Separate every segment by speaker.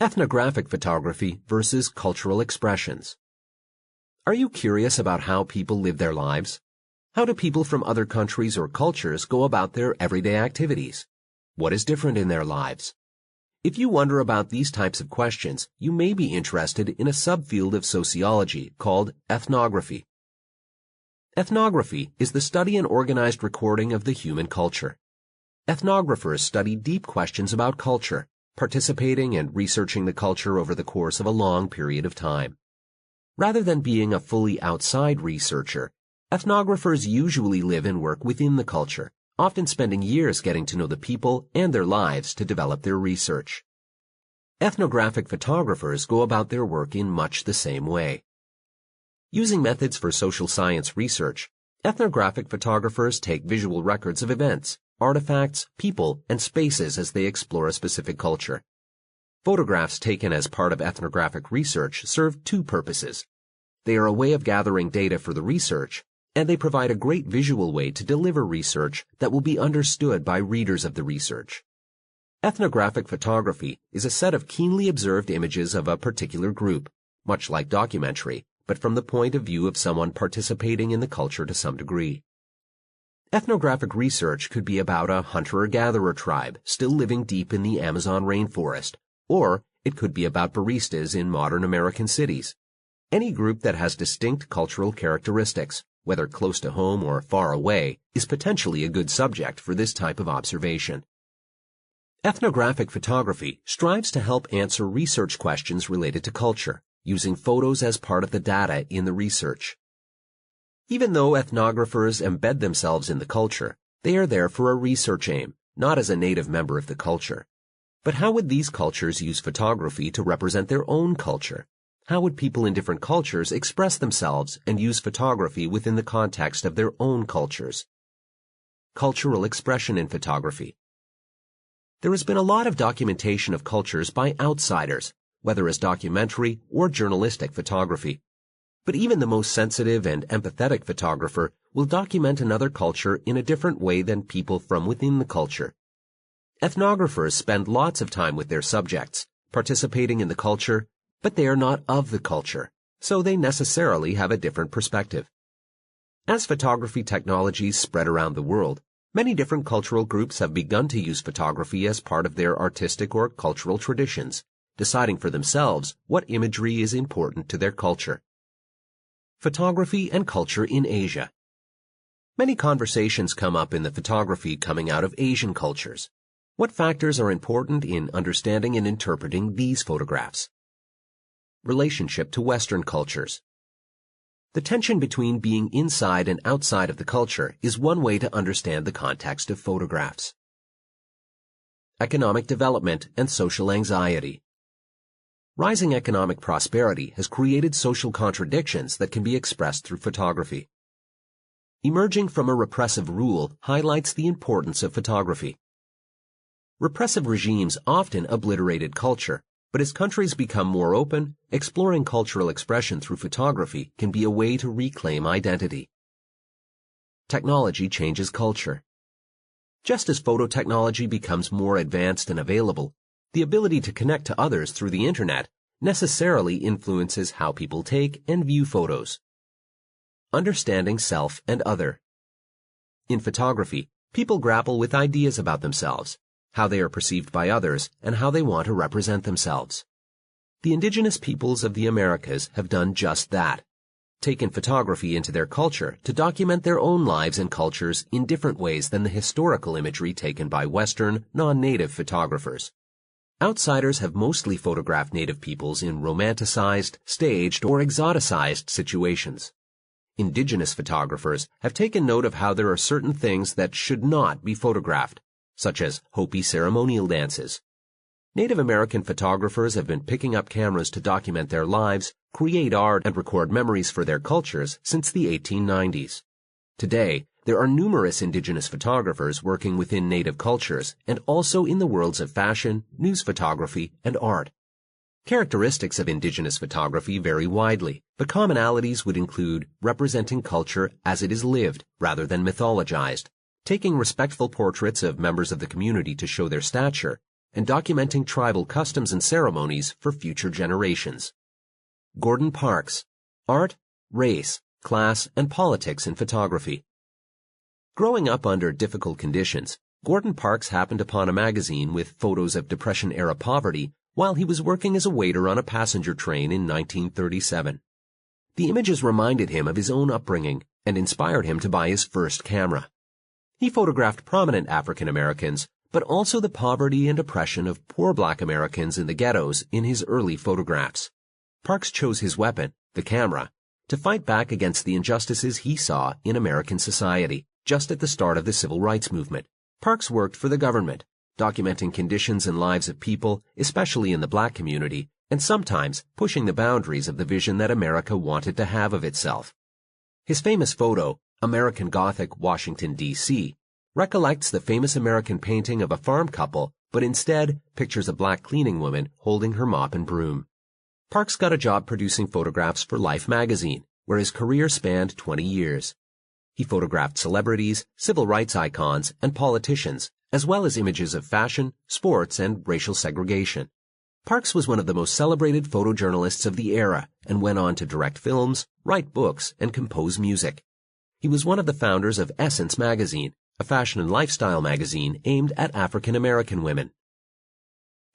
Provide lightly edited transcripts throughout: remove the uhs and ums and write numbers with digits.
Speaker 1: Ethnographic photography versus cultural expressions. Are you curious about how people live their lives? How do people from other countries or cultures go about their everyday activities? What is different in their lives? If you wonder about these types of questions, you may be interested in a subfield of sociology called ethnography. Ethnography is the study and organized recording of the human culture. Ethnographers study deep questions about culture, participating and researching the culture over the course of a long period of time. Rather than being a fully outside researcher, ethnographers usually live and work within the culture, often spending years getting to know the people and their lives to develop their research. Ethnographic photographers go about their work in much the same way. Using methods for social science research, ethnographic photographers take visual records of events, artifacts, people, and spaces as they explore a specific culture. Photographs taken as part of ethnographic research serve two purposes. They are a way of gathering data for the research, and they provide a great visual way to deliver research that will be understood by readers of the research. Ethnographic photography is a set of keenly observed images of a particular group, much like documentary, but from the point of view of someone participating in the culture to some degree. Ethnographic research could be about a hunter-gatherer tribe still living deep in the Amazon rainforest, or it could be about baristas in modern American cities. Any group that has distinct cultural characteristics, whether close to home or far away, is potentially a good subject for this type of observation. Ethnographic photography strives to help answer research questions related to culture, using photos as part of the data in the research. Even though ethnographers embed themselves in the culture, they are there for a research aim, not as a native member of the culture. But how would these cultures use photography to represent their own culture? How would people in different cultures express themselves and use photography within the context of their own cultures? Cultural expression in photography. There has been a lot of documentation of cultures by outsiders, whether as documentary or journalistic photography. But even the most sensitive and empathetic photographer will document another culture in a different way than people from within the culture. Ethnographers spend lots of time with their subjects, participating in the culture, but they are not of the culture, so they necessarily have a different perspective. As photography technologies spread around the world, many different cultural groups have begun to use photography as part of their artistic or cultural traditions, deciding for themselves what imagery is important to their culture. Photography and culture in Asia. Many conversations come up in the photography coming out of Asian cultures. What factors are important in understanding and interpreting these photographs? Relationship to Western cultures. The tension between being inside and outside of the culture is one way to understand the context of photographs. Economic development and social anxiety. Rising economic prosperity has created social contradictions that can be expressed through photography. Emerging from a repressive rule highlights the importance of photography. Repressive regimes often obliterated culture, but as countries become more open, exploring cultural expression through photography can be a way to reclaim identity. Technology changes culture. Just as phototechnology becomes more advanced and available, the ability to connect to others through the internet necessarily influences how people take and view photos. Understanding self and other. In photography, people grapple with ideas about themselves, how they are perceived by others, and how they want to represent themselves. The indigenous peoples of the Americas have done just that, taken photography into their culture to document their own lives and cultures in different ways than the historical imagery taken by Western, non-native photographers. Outsiders have mostly photographed native peoples in romanticized, staged, or exoticized situations. Indigenous photographers have taken note of how there are certain things that should not be photographed, such as Hopi ceremonial dances. Native American photographers have been picking up cameras to document their lives, create art, and record memories for their cultures since the 1890s. Today, there are numerous indigenous photographers working within native cultures and also in the worlds of fashion, news photography, and art. Characteristics of indigenous photography vary widely, but commonalities would include representing culture as it is lived rather than mythologized, taking respectful portraits of members of the community to show their stature, and documenting tribal customs and ceremonies for future generations. Gordon Parks, Art, Race, Class, and Politics in Photography. Growing up under difficult conditions, Gordon Parks happened upon a magazine with photos of Depression-era poverty while he was working as a waiter on a passenger train in 1937. The images reminded him of his own upbringing and inspired him to buy his first camera. He photographed prominent African Americans, but also the poverty and oppression of poor black Americans in the ghettos in his early photographs. Parks chose his weapon, the camera, to fight back against the injustices he saw in American society just at the start of the Civil Rights Movement. Parks worked for the government, documenting conditions and lives of people, especially in the black community, and sometimes pushing the boundaries of the vision that America wanted to have of itself. His famous photo, American Gothic, Washington, D.C., recollects the famous American painting of a farm couple, but instead pictures a black cleaning woman holding her mop and broom. Parks got a job producing photographs for Life magazine, where his career spanned 20 years. He photographed celebrities, civil rights icons, and politicians, as well as images of fashion, sports, and racial segregation. Parks was one of the most celebrated photojournalists of the era and went on to direct films, write books, and compose music. He was one of the founders of Essence magazine, a fashion and lifestyle magazine aimed at African American women.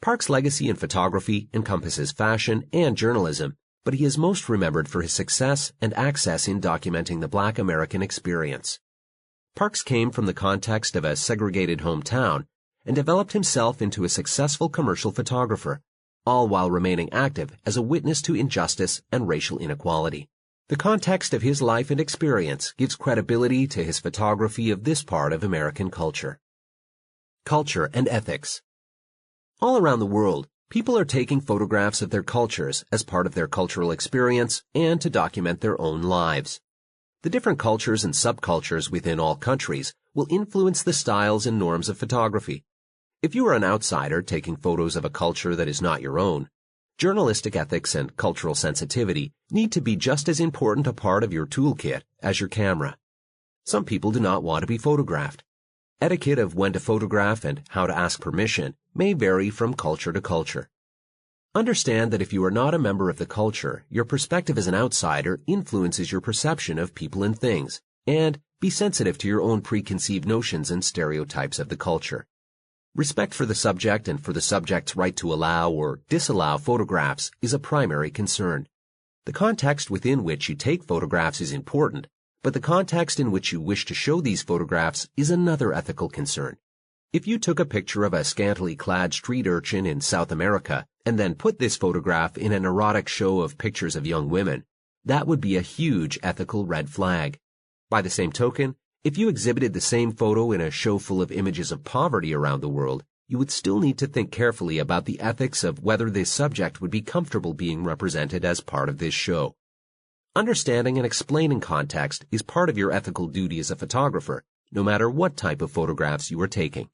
Speaker 1: Parks' legacy in photography encompasses fashion and journalism, but he is most remembered for his success and access in documenting the Black American experience. Parks came from the context of a segregated hometown and developed himself into a successful commercial photographer, all while remaining active as a witness to injustice and racial inequality. The context of his life and experience gives credibility to his photography of this part of American culture. Culture and ethics. All around the world, people are taking photographs of their cultures as part of their cultural experience and to document their own lives. The different cultures and subcultures within all countries will influence the styles and norms of photography. If you are an outsider taking photos of a culture that is not your own, journalistic ethics and cultural sensitivity need to be just as important a part of your toolkit as your camera. Some people do not want to be photographed. Etiquette of when to photograph and how to ask permission may vary from culture to culture. Understand that if you are not a member of the culture, your perspective as an outsider influences your perception of people and things, and be sensitive to your own preconceived notions and stereotypes of the culture. Respect for the subject and for the subject's right to allow or disallow photographs is a primary concern. The context within which you take photographs is important, but the context in which you wish to show these photographs is another ethical concern. If you took a picture of a scantily clad street urchin in South America and then put this photograph in an erotic show of pictures of young women, that would be a huge ethical red flag. By the same token, if you exhibited the same photo in a show full of images of poverty around the world, you would still need to think carefully about the ethics of whether this subject would be comfortable being represented as part of this show. Understanding and explaining context is part of your ethical duty as a photographer, no matter what type of photographs you are taking.